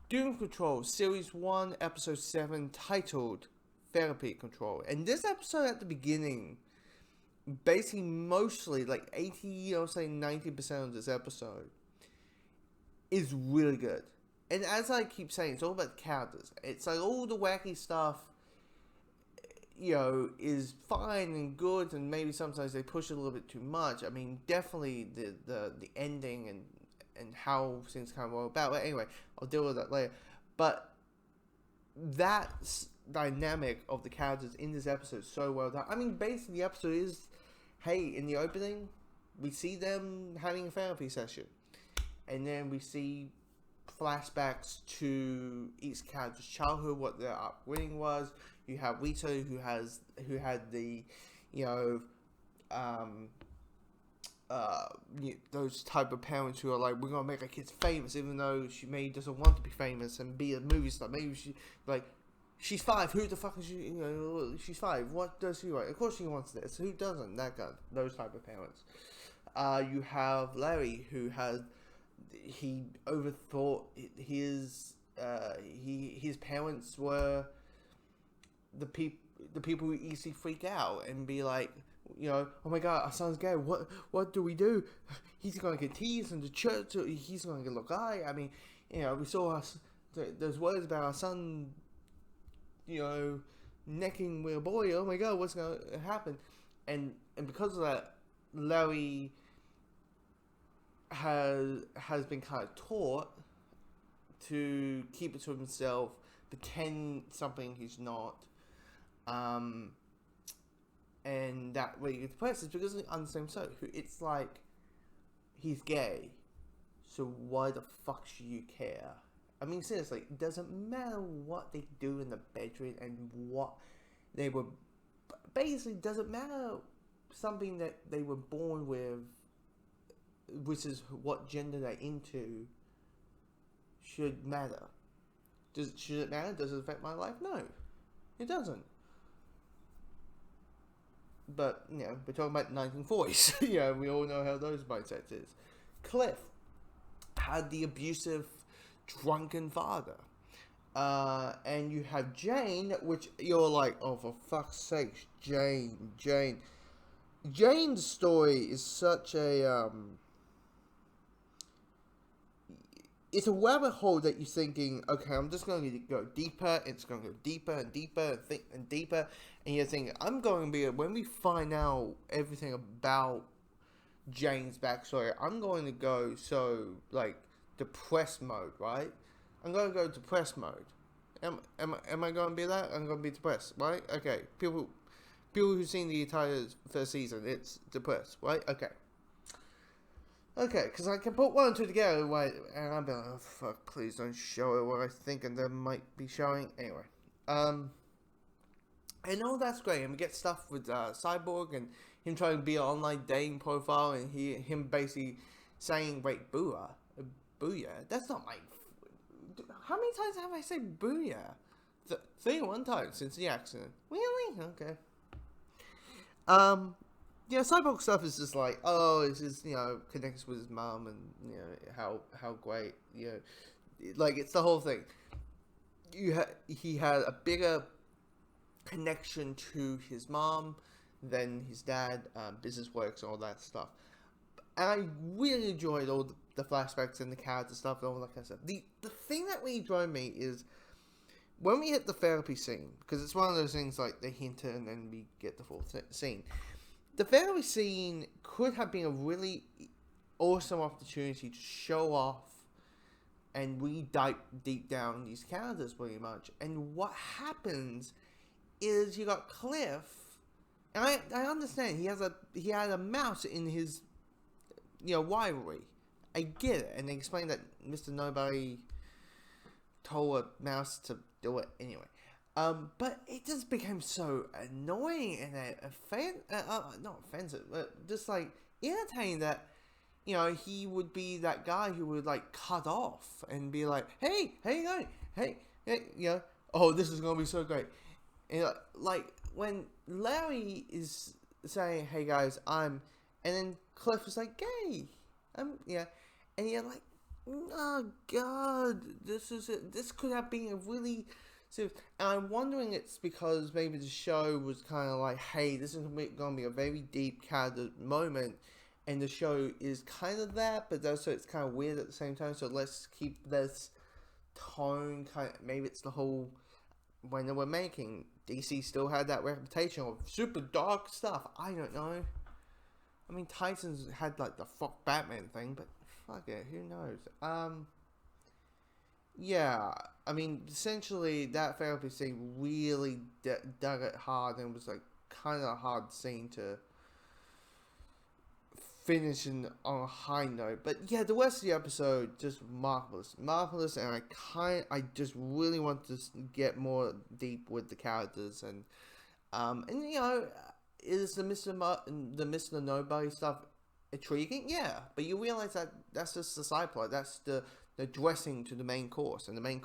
Doom Control, Series 1, Episode 7, titled Therapy Control. And this episode at the beginning, basically mostly, like 80 or say 90% of this episode, is really good. And as I keep saying, it's all about the characters. It's like all the wacky stuff, is fine and good, and maybe sometimes they push it a little bit too much. I mean, definitely the ending and how things kind of roll about. But anyway, I'll deal with that later. But that dynamic of the characters in this episode is so well done. I mean, basically, the episode is, hey, in the opening, we see them having a therapy session, and then we see flashbacks to each character's childhood, what their upbringing was. You have Rita, who had the, you know, those type of parents who are like, we're gonna make our kids famous, even though she maybe doesn't want to be famous and be a movie star. Maybe she's 5. Who the fuck is she? She's 5. What does she want? Of course she wants this. Who doesn't? That guy. Those type of parents. You have Larry, who he overthought his parents were the people who easily freak out and be like, oh my god, our son's gay. What do we do? He's gonna get teased in the church. He's gonna get a little guy. I mean, we saw us. There's words about our son, necking with a boy. Oh my god, what's gonna happen? And because of that, Larry has been kind of taught to keep it to himself, pretend something he's not, and that way you get depressed is because on the same side, it's like he's gay, so why the fuck should you care? I mean, seriously, it doesn't matter what they do in the bedroom and what they were. Basically, doesn't matter something that they were born with, which is what gender they're into, should matter. Should it matter? Does it affect my life? No, it doesn't. But, we're talking about 1940s. We all know how those mindsets is. Cliff had the abusive, drunken father. And you have Jane, which you're like, oh, for fuck's sake, Jane. Jane's story is such a, it's a rabbit hole that you're thinking, okay, I'm just going to go deeper. It's going to go deeper and deeper and deeper. And you're thinking, when we find out everything about Jane's backstory, I'm going to go depressed mode, right? I'm going to go depressed mode. Am I going to be that? I'm going to be depressed, right? Okay. People who've seen the entire first season, it's depressed, right? Okay, because I can put 1 and 2 together, right, and I'll be like, oh fuck, please don't show it what I think and they might be showing. Anyway, and all that's great, and we get stuff with Cyborg and him trying to be an online dating profile, and him basically saying, wait, booyah, that's not my, how many times have I said booyah? 31 times since the accident. Really? Okay. Cyborg stuff is just like, oh, it's just, connects with his mom and, how great, like, it's the whole thing. He had a bigger connection to his mom than his dad, business works and all that stuff. And I really enjoyed all the flashbacks and the character stuff and all that kind of stuff. The thing that really drove me is when we hit the therapy scene, because it's one of those things like they hint it and then we get the full scene. The therapy scene could have been a really awesome opportunity to show off and really dive deep down these characters pretty much. And what happens is you got Cliff, and I understand he had a mouse in his rivalry. I get it, and they explain that Mr. Nobody told a mouse to do it anyway. But it just became so annoying and not offensive, but just like irritating that, he would be that guy who would like cut off and be like, hey, how you going? Hey, oh, this is gonna be so great. And like when Larry is saying, hey guys, and then Cliff is like, gay, and you're like, Oh God, this could have been a really. So, and I'm wondering it's because maybe the show was kind of like, hey, this is going to be a very deep character moment, and the show is kind of that, but also it's kind of weird at the same time. So let's keep this tone kind of. Maybe it's the whole when they were making DC still had that reputation of super dark stuff. I don't know. I mean, Titans had like the fuck Batman thing, but fuck it, who knows? Yeah, I mean, essentially that therapy scene really dug it hard and was like kind of a hard scene to finish on a high note. But yeah, the rest of the episode just marvelous, and I just really want to get more deep with the characters and you know, is the Mister Nobody stuff intriguing? Yeah, but you realize that that's just the side plot. That's the dressing to the main course, and the main